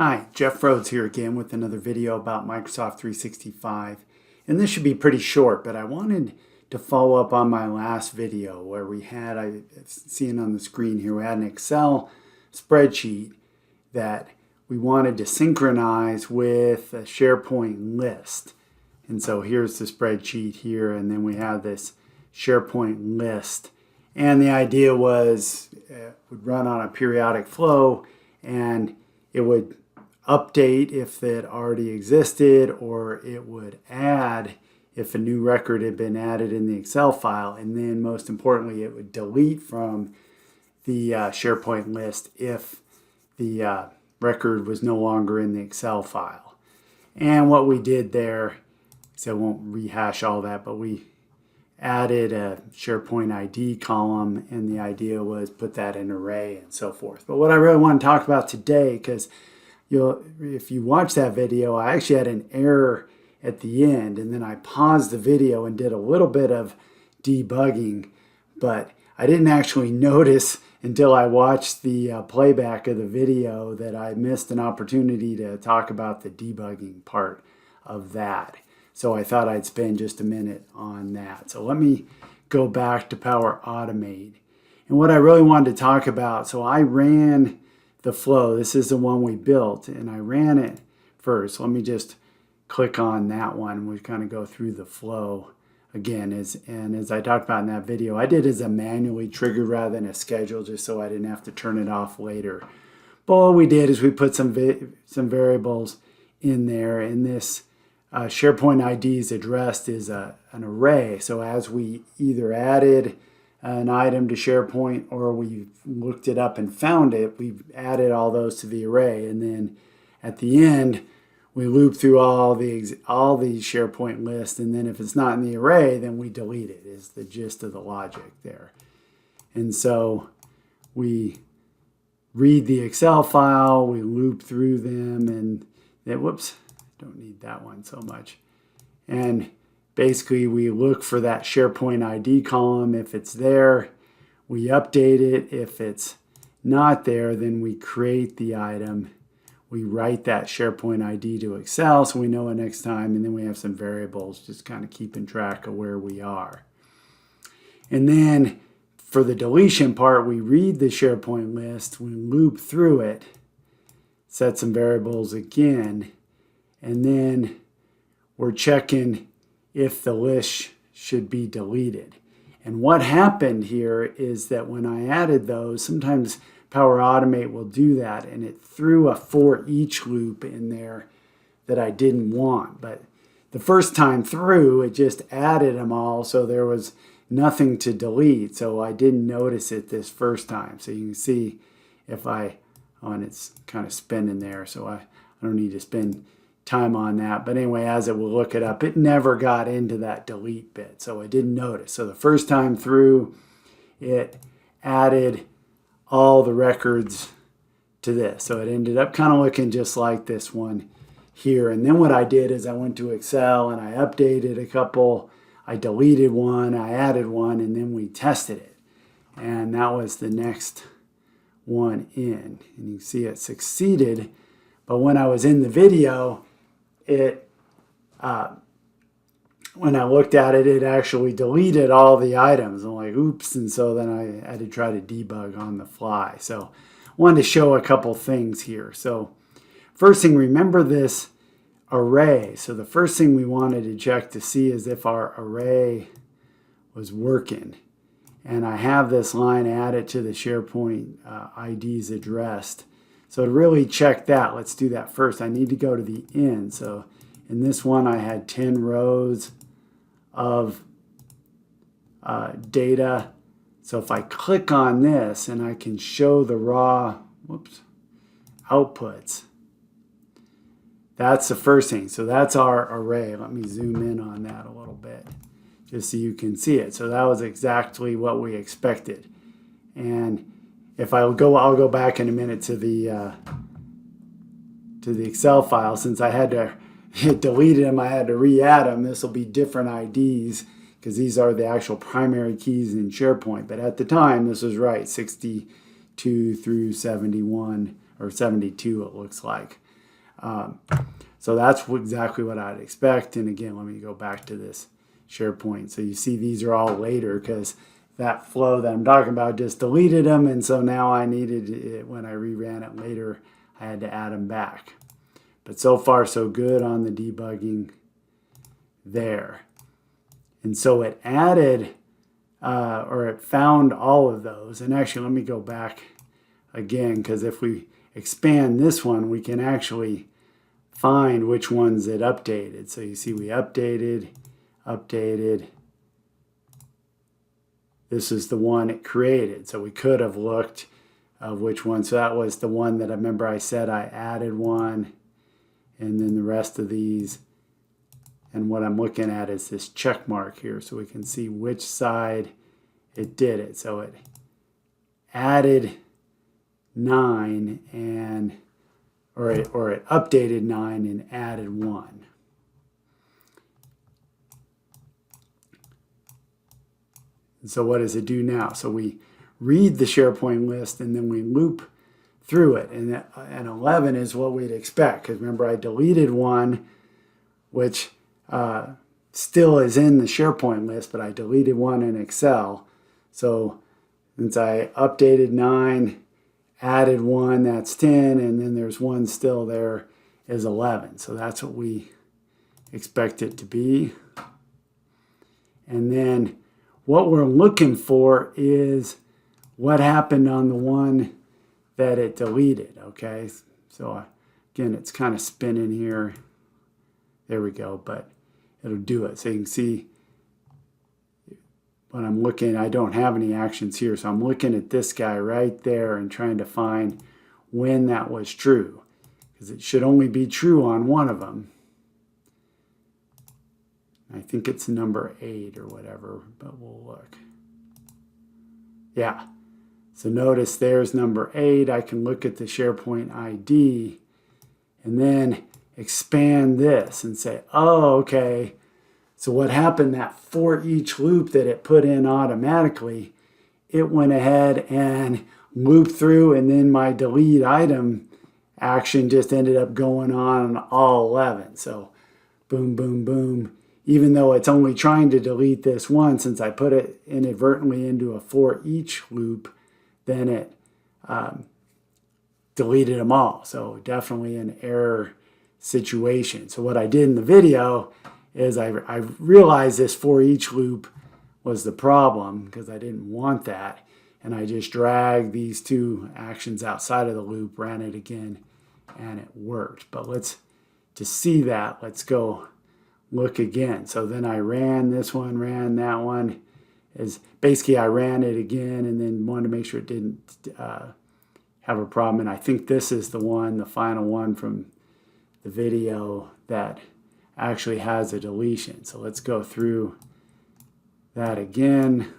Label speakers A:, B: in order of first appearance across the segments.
A: Hi, Jeff Rhodes here again with another video about Microsoft 365. And this should be pretty short, but I wanted to follow up on my last video where we had, I see it on the screen here, we had an Excel spreadsheet that we wanted to synchronize with a SharePoint list. And so here's the spreadsheet here, and then we have this SharePoint list. And the idea was it would run on a periodic flow, and it would update if it already existed, or it would add if a new record had been added in the Excel file, and then most importantly it would delete from the SharePoint list if the record was no longer in the Excel file. And what we did there, so I won't rehash all that, but we added a SharePoint ID column, and the idea was put that in an array and so forth. But what I really want to talk about today, because if you watch that video, I actually had an error at the end, and then I paused the video and did a little bit of debugging, but I didn't actually notice until I watched the playback of the video that I missed an opportunity to talk about the debugging part of that. So I thought I'd spend just a minute on that. So let me go back to Power Automate. And what I really wanted to talk about, so I ran the flow. This is the one we built, and I ran it first. Let me just click on that one. We kind of go through the flow again. As I talked about in that video, I did it as a manually triggered rather than a schedule, just so I didn't have to turn it off later. But what we did is we put some variables in there, and this SharePoint ID is addressed as an array. So as we either added an item to SharePoint or we looked it up and found it, we've added all those to the array, and then at the end we loop through all the SharePoint lists, and then if it's not in the array, then we delete it, is the gist of the logic there. And so we read the Excel file, we loop through them, and then, whoops, don't need that one so much. And basically, we look for that SharePoint ID column. If it's there, we update it. If it's not there, then we create the item. We write that SharePoint ID to Excel so we know it next time, and then we have some variables just kind of keeping track of where we are. And then for the deletion part, we read the SharePoint list, we loop through it, set some variables again, and then we're checking if the list should be deleted. And what happened here is that when I added those, sometimes Power Automate will do that, and it threw a for each loop in there that I didn't want. But the first time through, it just added them all, so there was nothing to delete. So I didn't notice it this first time. So you can see if and it's kind of spinning there, so I don't need to spend time on that. But anyway, as it will look it up, it never got into that delete bit, so I didn't notice. So the first time through, it added all the records to this, so it ended up kind of looking just like this one here. And then what I did is I went to Excel and I updated a couple, I deleted one, I added one, and then we tested it, and that was the next one in, and you can see it succeeded. But when I was in the video, when I looked at it, it actually deleted all the items. I'm like, oops, and so then I had to try to debug on the fly. So I wanted to show a couple things here. So first thing, remember this array. So the first thing we wanted to check to see is if our array was working. And I have this line added to the SharePoint IDs addressed. So to really check that, let's do that first. I need to go to the end. So in this one, I had 10 rows of data. So if I click on this, and I can show the raw outputs, that's the first thing. So that's our array. Let me zoom in on that a little bit, just so you can see it. So that was exactly what we expected. And if I'll go back in a minute to the Excel file. Since I had to delete them, I had to re-add them. This will be different IDs because these are the actual primary keys in SharePoint. But at the time, this was right, 62 through 71 or 72, it looks like. So that's exactly what I'd expect. And again, let me go back to this SharePoint. So you see these are all later because that flow that I'm talking about just deleted them. And so now I needed it, when I reran it later, I had to add them back. But so far so good on the debugging there. And so it added, or it found all of those. And actually, let me go back again, because if we expand this one, we can actually find which ones it updated. So you see we updated. This is the one it created. So we could have looked of which one. So that was the one that I remember I said I added one. And then the rest of these. And what I'm looking at is this check mark here. So we can see which side it did it. So it added 9 and or it updated 9 and added 1. And so what does it do now? So we read the SharePoint list and then we loop through it. And 11 is what we'd expect. Because remember, I deleted one, which still is in the SharePoint list, but I deleted one in Excel. So since I updated 9, added 1, that's 10, and then there's one still there is 11. So that's what we expect it to be. And then what we're looking for is what happened on the one that it deleted, okay? So again, it's kind of spinning here. There we go, but it'll do it. So you can see when I'm looking, I don't have any actions here. So I'm looking at this guy right there and trying to find when that was true, because it should only be true on one of them. I think it's number 8 or whatever, but we'll look. Yeah. So notice there's number 8. I can look at the SharePoint ID and then expand this and say, oh, okay. So what happened, that for each loop that it put in automatically, it went ahead and looped through, and then my delete item action just ended up going on all 11. So boom, boom, boom. Even though it's only trying to delete this one, since I put it inadvertently into a for each loop, then it deleted them all. So definitely an error situation. So what I did in the video is I realized this for each loop was the problem because I didn't want that. And I just dragged these two actions outside of the loop, ran it again, and it worked. But to see that, let's go look again. So then I ran this one, ran that one. Basically I ran it again and then wanted to make sure it didn't have a problem. And I think this is the one, the final one from the video that actually has a deletion. So let's go through that again.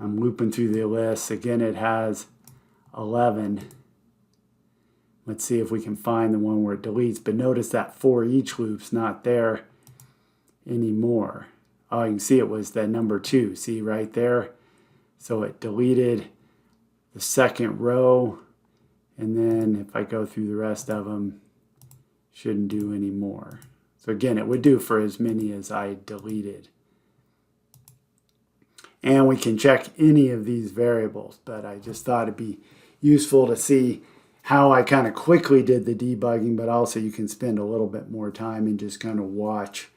A: I'm looping through the list. Again, it has 11. Let's see if we can find the one where it deletes. But notice that for each loop's not there anymore. Oh, you can see it was that number 2. See right there? So it deleted the second row. And then if I go through the rest of them, shouldn't do any more. So again, it would do for as many as I deleted. And we can check any of these variables, but I just thought it'd be useful to see how I kind of quickly did the debugging, but also you can spend a little bit more time and just kind of watch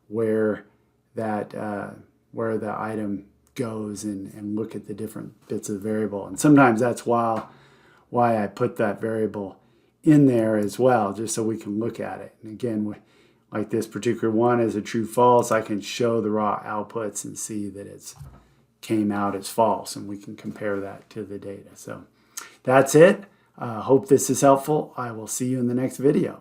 A: where that where the item goes and look at the different bits of the variable. And sometimes that's why I put that variable in there as well, just so we can look at it. And again, like this particular one is a true false, I can show the raw outputs and see that it's came out as false, and we can compare that to the data. So that's it. Hope this is helpful. I will see you in the next video.